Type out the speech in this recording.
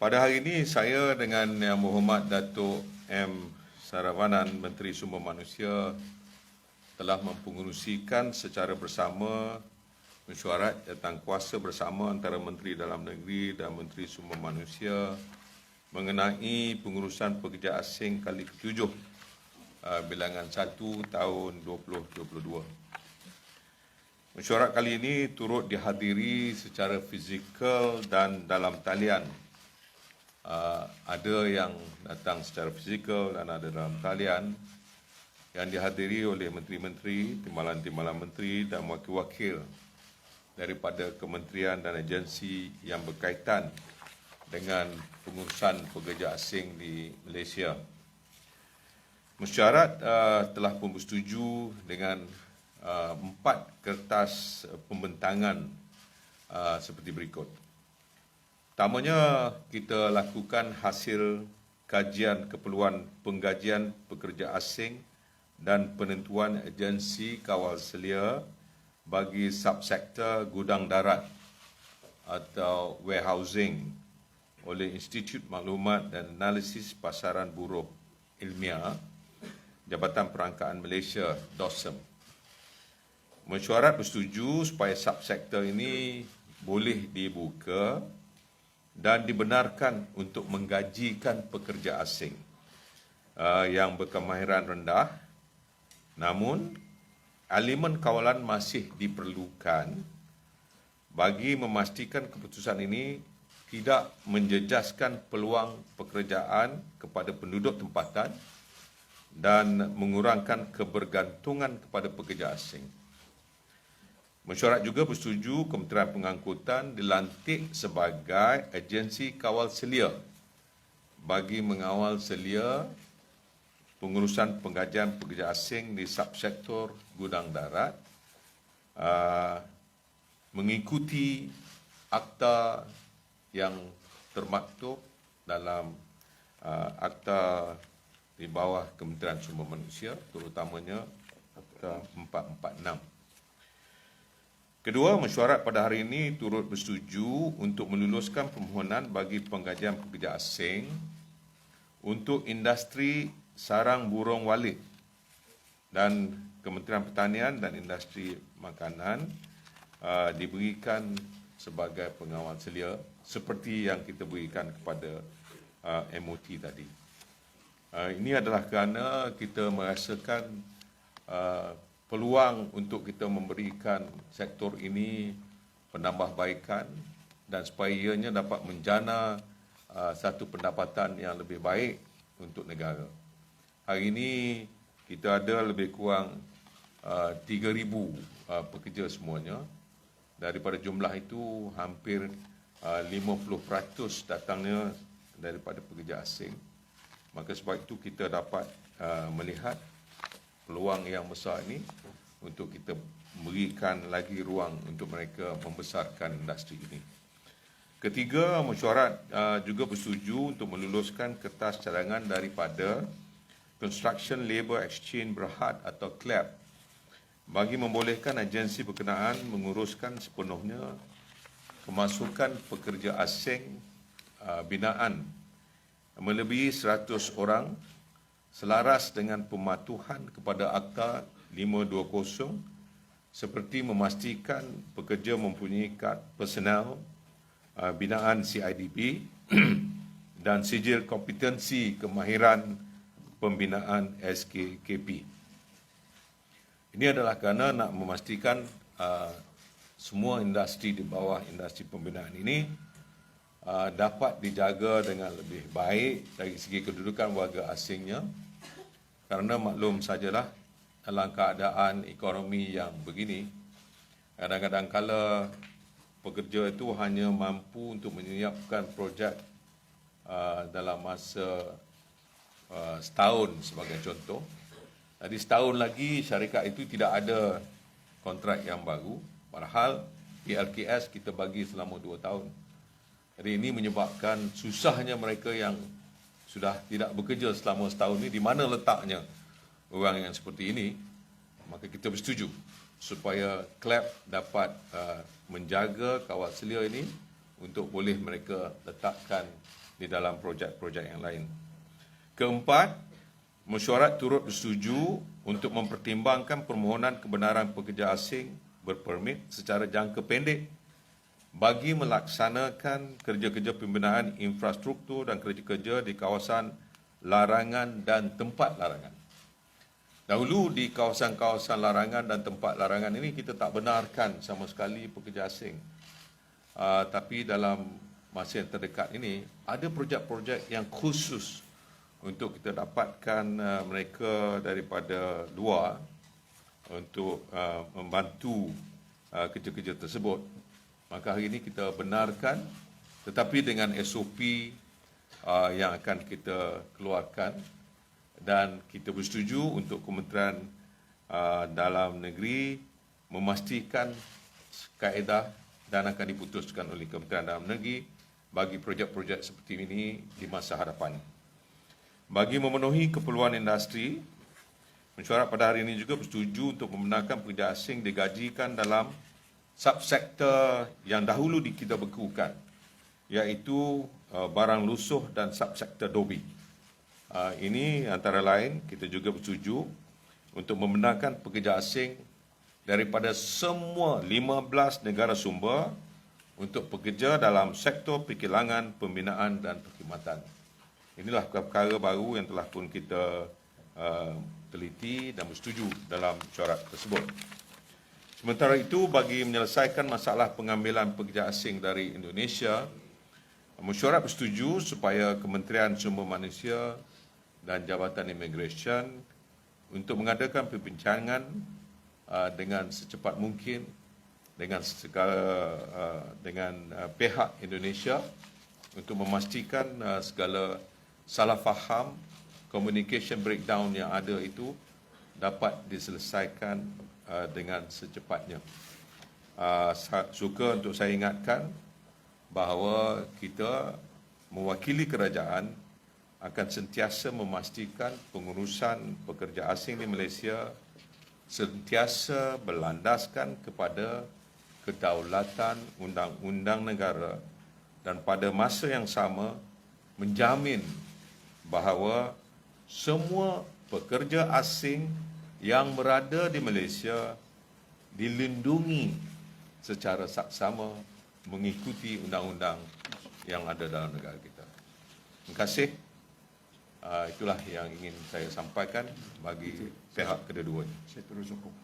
Pada hari ini saya dengan Yang Berhormat Datuk M. Saravanan, Menteri Sumber Manusia, telah mempengerusikan secara bersama mesyuarat jawatankuasa bersama antara Menteri Dalam Negeri dan Menteri Sumber Manusia mengenai pengurusan pekerja asing kali ke-7 bilangan 1 tahun 2022. Mesyuarat kali ini turut dihadiri secara fizikal dan dalam talian. Ada yang datang secara fizikal dan ada dalam talian, yang dihadiri oleh menteri-menteri, timbalan-timbalan menteri dan wakil-wakil daripada kementerian dan agensi yang berkaitan dengan pengurusan pekerja asing di Malaysia. Mesyuarat telah pun bersetuju dengan 4 kertas pembentangan seperti berikut. Pertamanya, kita lakukan hasil kajian keperluan penggajian pekerja asing dan penentuan agensi kawal selia bagi subsektor gudang darat atau warehousing oleh Institut Maklumat dan Analisis Pasaran Buruh Ilmiah Jabatan Perangkaan Malaysia (DOSM). Mesyuarat bersetuju supaya subsektor ini boleh dibuka dan dibenarkan untuk menggajikan pekerja asing yang berkemahiran rendah, namun elemen kawalan masih diperlukan bagi memastikan keputusan ini tidak menjejaskan peluang pekerjaan kepada penduduk tempatan dan mengurangkan kebergantungan kepada pekerja asing. Mesyuarat juga bersetuju Kementerian Pengangkutan dilantik sebagai agensi kawal selia bagi mengawal selia pengurusan penggajian pekerja asing di subsektor gudang darat, mengikuti akta yang termaktub dalam akta di bawah Kementerian Sumber Manusia, terutamanya akta 446. Kedua, mesyuarat pada hari ini turut bersetuju untuk meluluskan permohonan bagi penggajian pekerja asing untuk industri sarang burung walit dan Kementerian Pertanian dan Industri Makanan diberikan sebagai pengawal selia seperti yang kita berikan kepada MOT tadi. Ini adalah kerana kita merasakan peluang untuk kita memberikan sektor ini penambahbaikan dan supaya ianya dapat menjana satu pendapatan yang lebih baik untuk negara. Hari ini kita ada lebih kurang 3,000 pekerja semuanya. Daripada jumlah itu hampir 50% datangnya daripada pekerja asing. Maka sebab itu kita dapat melihat peluang yang besar ini untuk kita berikan lagi ruang untuk mereka membesarkan industri ini. Ketiga, mesyuarat juga bersetuju untuk meluluskan kertas cadangan daripada Construction Labour Exchange Berhad atau CLAB bagi membolehkan agensi berkenaan menguruskan sepenuhnya kemasukan pekerja asing binaan melebihi 100 orang selaras dengan pematuhan kepada Akta 520 seperti memastikan pekerja mempunyai kad personal binaan CIDP dan sijil kompetensi kemahiran pembinaan SKKP. Ini adalah kerana nak memastikan semua industri di bawah industri pembinaan ini dapat dijaga dengan lebih baik dari segi kedudukan warga asingnya, kerana maklum sajalah dalam keadaan ekonomi yang begini, kadang-kadang kala pekerja itu hanya mampu untuk menyiapkan projek dalam masa setahun sebagai contoh. Jadi setahun lagi syarikat itu tidak ada kontrak yang baru, padahal PLKS kita bagi selama 2 tahun. Jadi ini menyebabkan susahnya mereka yang sudah tidak bekerja selama setahun ini, di mana letaknya orang yang seperti ini. Maka kita bersetuju supaya CLAB dapat menjaga kawal selia ini untuk boleh mereka letakkan di dalam projek-projek yang lain. Keempat, mesyuarat turut bersetuju untuk mempertimbangkan permohonan kebenaran pekerja asing berpermit secara jangka pendek bagi melaksanakan kerja-kerja pembinaan infrastruktur dan kerja-kerja di kawasan larangan dan tempat larangan. Dahulu di kawasan-kawasan larangan dan tempat larangan ini kita tak benarkan sama sekali pekerja asing. Tapi dalam masa yang terdekat ini ada projek-projek yang khusus untuk kita dapatkan mereka daripada luar untuk membantu kerja-kerja tersebut. Maka hari ini kita benarkan, tetapi dengan SOP yang akan kita keluarkan, dan kita bersetuju untuk Kementerian Dalam Negeri memastikan kaedah dan akan diputuskan oleh Kementerian Dalam Negeri bagi projek-projek seperti ini di masa hadapan. Bagi memenuhi keperluan industri, mesyuarat pada hari ini juga bersetuju untuk membenarkan pekerja asing digajikan dalam subsektor yang dahulu kita bekukan, iaitu barang lusuh dan subsektor dobi. Ini antara lain kita juga bersetuju untuk membenarkan pekerja asing daripada semua 15 negara sumber untuk bekerja dalam sektor perkilangan, pembinaan dan perkhidmatan. Inilah perkara baru yang telah pun kita teliti dan bersetuju dalam mesyuarat tersebut. Sementara itu, bagi menyelesaikan masalah pengambilan pekerja asing dari Indonesia, mesyuarat bersetuju supaya Kementerian Sumber Manusia dan Jabatan Immigration untuk mengadakan perbincangan dengan secepat mungkin dengan pihak Indonesia untuk memastikan segala salah faham, communication breakdown yang ada itu dapat diselesaikan dengan secepatnya. Suka untuk saya ingatkan bahawa kita mewakili kerajaan akan sentiasa memastikan pengurusan pekerja asing di Malaysia sentiasa berlandaskan kepada kedaulatan undang-undang negara dan pada masa yang sama menjamin bahawa semua pekerja asing yang berada di Malaysia dilindungi secara saksama mengikuti undang-undang yang ada dalam negara kita. Terima kasih. Itulah yang ingin saya sampaikan bagi pihak kedua-duanya. Saya terus sokong.